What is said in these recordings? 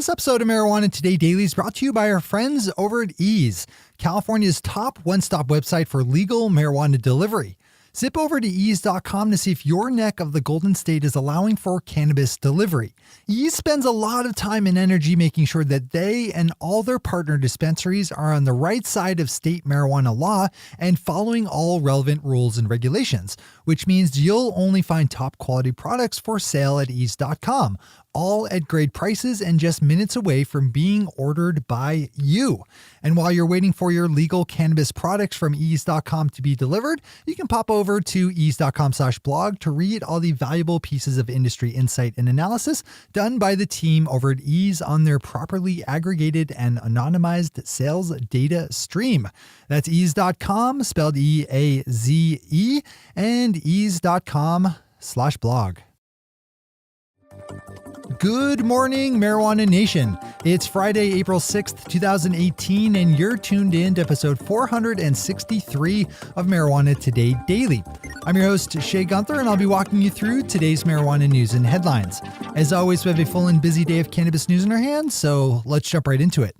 This episode of Marijuana Today Daily is brought to you by our friends over at Ease, California's top one-stop website for legal marijuana delivery. Zip over to ease.com to see if your neck of the Golden State is allowing for cannabis delivery. Ease spends a lot of time and energy making sure that they and all their partner dispensaries are on the right side of state marijuana law and following all relevant rules and regulations, which means you'll only find top quality products for sale at ease.com, all at great prices and just minutes away from being ordered by you. And while you're waiting for your legal cannabis products from ease.com to be delivered, you can pop over to ease.com/blog to read all the valuable pieces of industry insight and analysis done by the team over at Ease on their properly aggregated and anonymized sales data stream. That's ease.com, spelled E-A-Z-E, and ease.com/blog. Good morning, Marijuana Nation. It's Friday, April 6th, 2018, and you're tuned in to episode 463 of Marijuana Today Daily. I'm your host, Shay Gunther, and I'll be walking you through today's marijuana news and headlines. As always, we have a full and busy day of cannabis news in our hands, so let's jump right into it.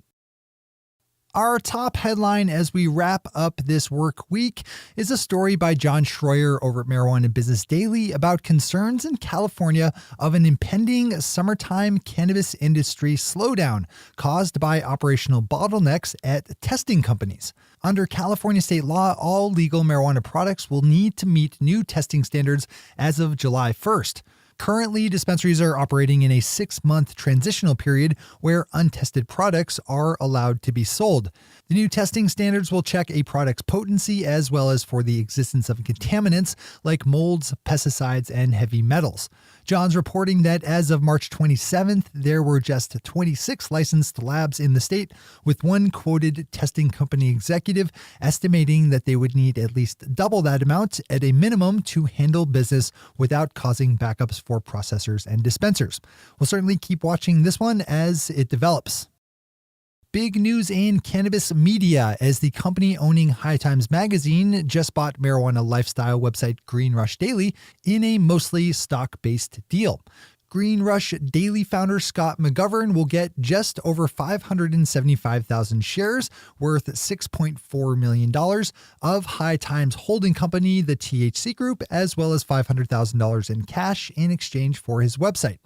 Our top headline as we wrap up this work week is a story by John Schroyer over at Marijuana Business Daily about concerns in California of an impending summertime cannabis industry slowdown caused by operational bottlenecks at testing companies. Under California state law, all legal marijuana products will need to meet new testing standards as of July 1st. Currently, dispensaries are operating in a 6-month transitional period where untested products are allowed to be sold. The new testing standards will check a product's potency as well as for the existence of contaminants like molds, pesticides, and heavy metals. John's reporting that as of March 27th, there were just 26 licensed labs in the state, with one quoted testing company executive estimating that they would need at least double that amount at a minimum to handle business without causing backups for processors and dispensers. We'll certainly keep watching this one as it develops. Big news in cannabis media as the company owning High Times magazine just bought marijuana lifestyle website Green Rush Daily in a mostly stock-based deal. Green Rush Daily founder Scott McGovern will get just over 575,000 shares worth $6.4 million of High Times holding company, the THC Group, as well as $500,000 in cash in exchange for his website.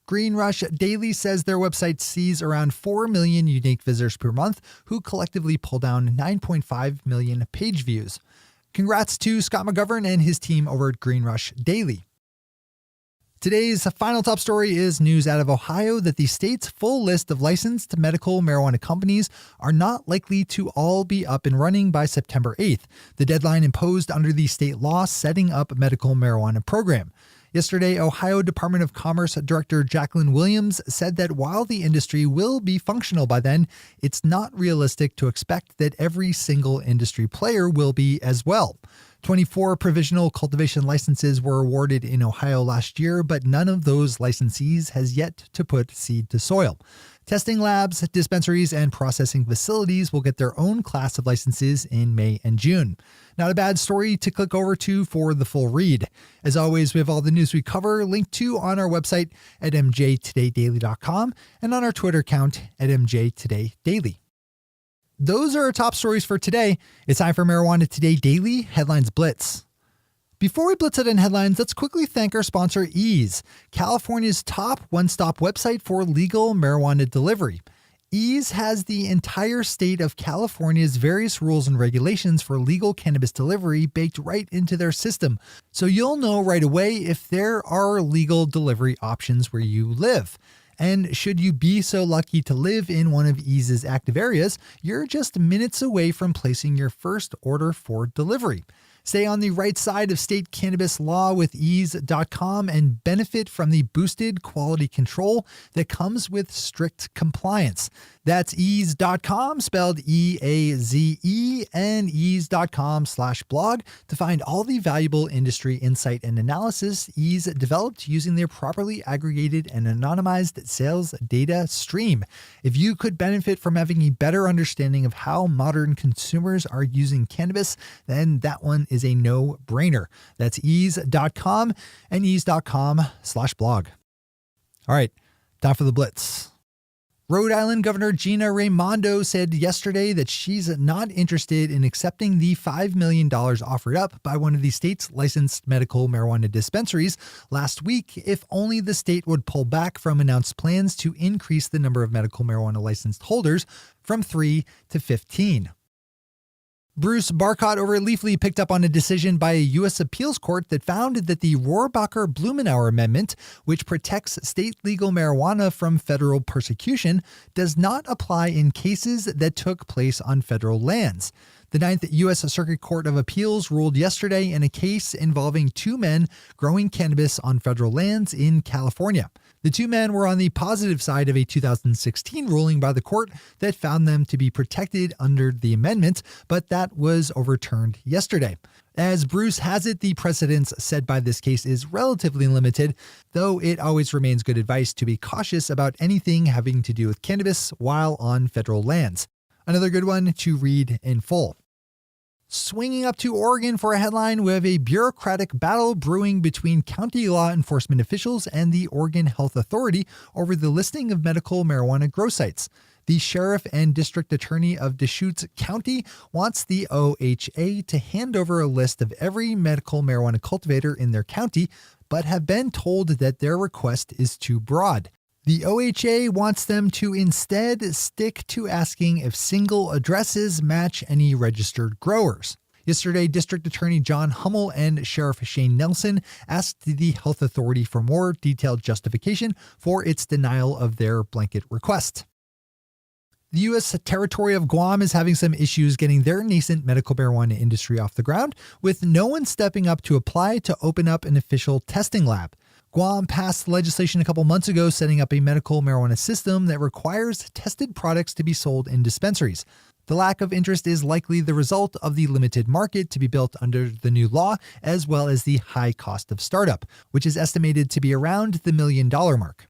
Green Rush Daily says their website sees around 4 million unique visitors per month who collectively pull down 9.5 million page views. Congrats to Scott McGovern and his team over at Green Rush Daily. Today's final top story is news out of Ohio that the state's full list of licensed medical marijuana companies are not likely to all be up and running by September 8th, the deadline imposed under the state law setting up a medical marijuana program. Yesterday, Ohio Department of Commerce Director Jacqueline Williams said that while the industry will be functional by then, it's not realistic to expect that every single industry player will be as well. 24 provisional cultivation licenses were awarded in Ohio last year, but none of those licensees has yet to put seed to soil. Testing labs, dispensaries, and processing facilities will get their own class of licenses in May and June. Not a bad story to click over to for the full read. As always, we have all the news we cover linked to on our website at mjtodaydaily.com and on our Twitter account at mjtodaydaily. Those are our top stories for today. It's time for Marijuana Today Daily Headlines Blitz. Before we blitz it in headlines, let's quickly thank our sponsor, Ease, California's top one-stop website for legal marijuana delivery. Ease has the entire state of California's various rules and regulations for legal cannabis delivery baked right into their system, so you'll know right away if there are legal delivery options where you live. And should you be so lucky to live in one of Ease's active areas, you're just minutes away from placing your first order for delivery. Stay on the right side of state cannabis law with ease.com and benefit from the boosted quality control that comes with strict compliance. That's ease.com, spelled E-A-Z-E, and ease.com/blog to find all the valuable industry insight and analysis Ease developed using their properly aggregated and anonymized sales data stream. If you could benefit from having a better understanding of how modern consumers are using cannabis, then that one is a no-brainer. That's ease.com and ease.com/blog. All right, time for the blitz. Rhode Island Governor Gina Raimondo said yesterday that she's not interested in accepting the $5 million offered up by one of the state's licensed medical marijuana dispensaries last week if only the state would pull back from announced plans to increase the number of medical marijuana licensed holders from 3 to 15. Bruce Barcott over at Leafly picked up on a decision by a U.S. appeals court that found that the Rohrabacher-Blumenauer Amendment, which protects state legal marijuana from federal persecution, does not apply in cases that took place on federal lands. The Ninth U.S. Circuit Court of Appeals ruled yesterday in a case involving two men growing cannabis on federal lands in California. The two men were on the positive side of a 2016 ruling by the court that found them to be protected under the amendment, but that was overturned yesterday. As Bruce has it, the precedence set by this case is relatively limited, though it always remains good advice to be cautious about anything having to do with cannabis while on federal lands. Another good one to read in full. Swinging up to Oregon for a headline, we have a bureaucratic battle brewing between county law enforcement officials and the Oregon Health Authority over the listing of medical marijuana grow sites. The sheriff and district attorney of Deschutes County wants the OHA to hand over a list of every medical marijuana cultivator in their county, but have been told that their request is too broad. The OHA wants them to instead stick to asking if single addresses match any registered growers. Yesterday, District Attorney John Hummel and Sheriff Shane Nelson asked the health authority for more detailed justification for its denial of their blanket request. The U.S. territory of Guam is having some issues getting their nascent medical marijuana industry off the ground, with no one stepping up to apply to open up an official testing lab. Guam passed legislation a couple months ago setting up a medical marijuana system that requires tested products to be sold in dispensaries. The lack of interest is likely the result of the limited market to be built under the new law, as well as the high cost of startup, which is estimated to be around the $1 million mark.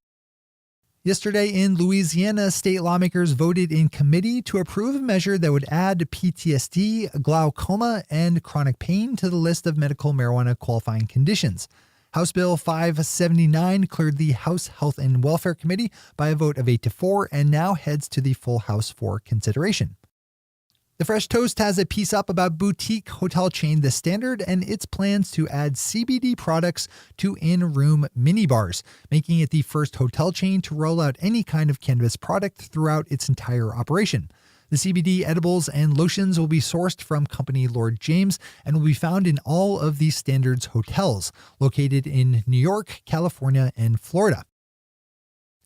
Yesterday in Louisiana, state lawmakers voted in committee to approve a measure that would add PTSD, glaucoma, and chronic pain to the list of medical marijuana qualifying conditions. House Bill 579 cleared the House Health and Welfare Committee by a vote of 8-4 and now heads to the full House for consideration. The Fresh Toast has a piece up about boutique hotel chain The Standard and its plans to add CBD products to in-room minibars, making it the first hotel chain to roll out any kind of cannabis product throughout its entire operation. The CBD edibles and lotions will be sourced from company Lord James and will be found in all of the Standard's hotels, located in New York, California, and Florida.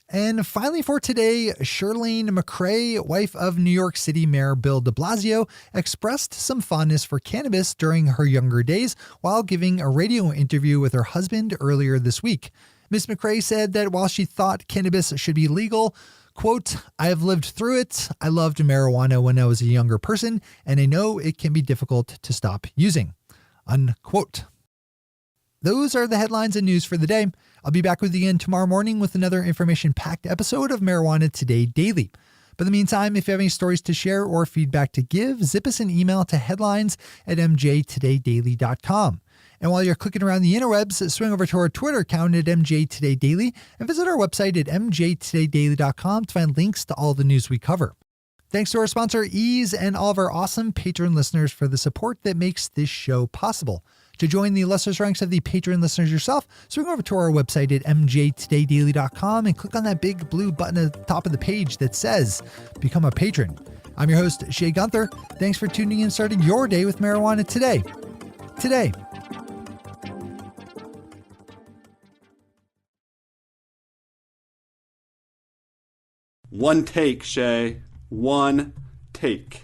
And finally for today, Shirlane McCray, wife of New York City Mayor Bill de Blasio, expressed some fondness for cannabis during her younger days while giving a radio interview with her husband earlier this week. Ms. McCray said that while she thought cannabis should be legal, quote, "I have lived through it. I loved marijuana when I was a younger person, and I know it can be difficult to stop using," unquote. Those are the headlines and news for the day. I'll be back with you again tomorrow morning with another information-packed episode of Marijuana Today Daily. But in the meantime, if you have any stories to share or feedback to give, zip us an email to headlines@mjtodaydaily.com. And while you're clicking around the interwebs, swing over to our Twitter account at MJTodayDaily and visit our website at mjtodaydaily.com to find links to all the news we cover. Thanks to our sponsor, Ease, and all of our awesome patron listeners for the support that makes this show possible. To join the illustrious ranks of the patron listeners yourself, swing over to our website at mjtodaydaily.com and click on that big blue button at the top of the page that says Become a Patron. I'm your host, Shay Gunther. Thanks for tuning in and starting your day with Marijuana Today. One take, Shay. One take.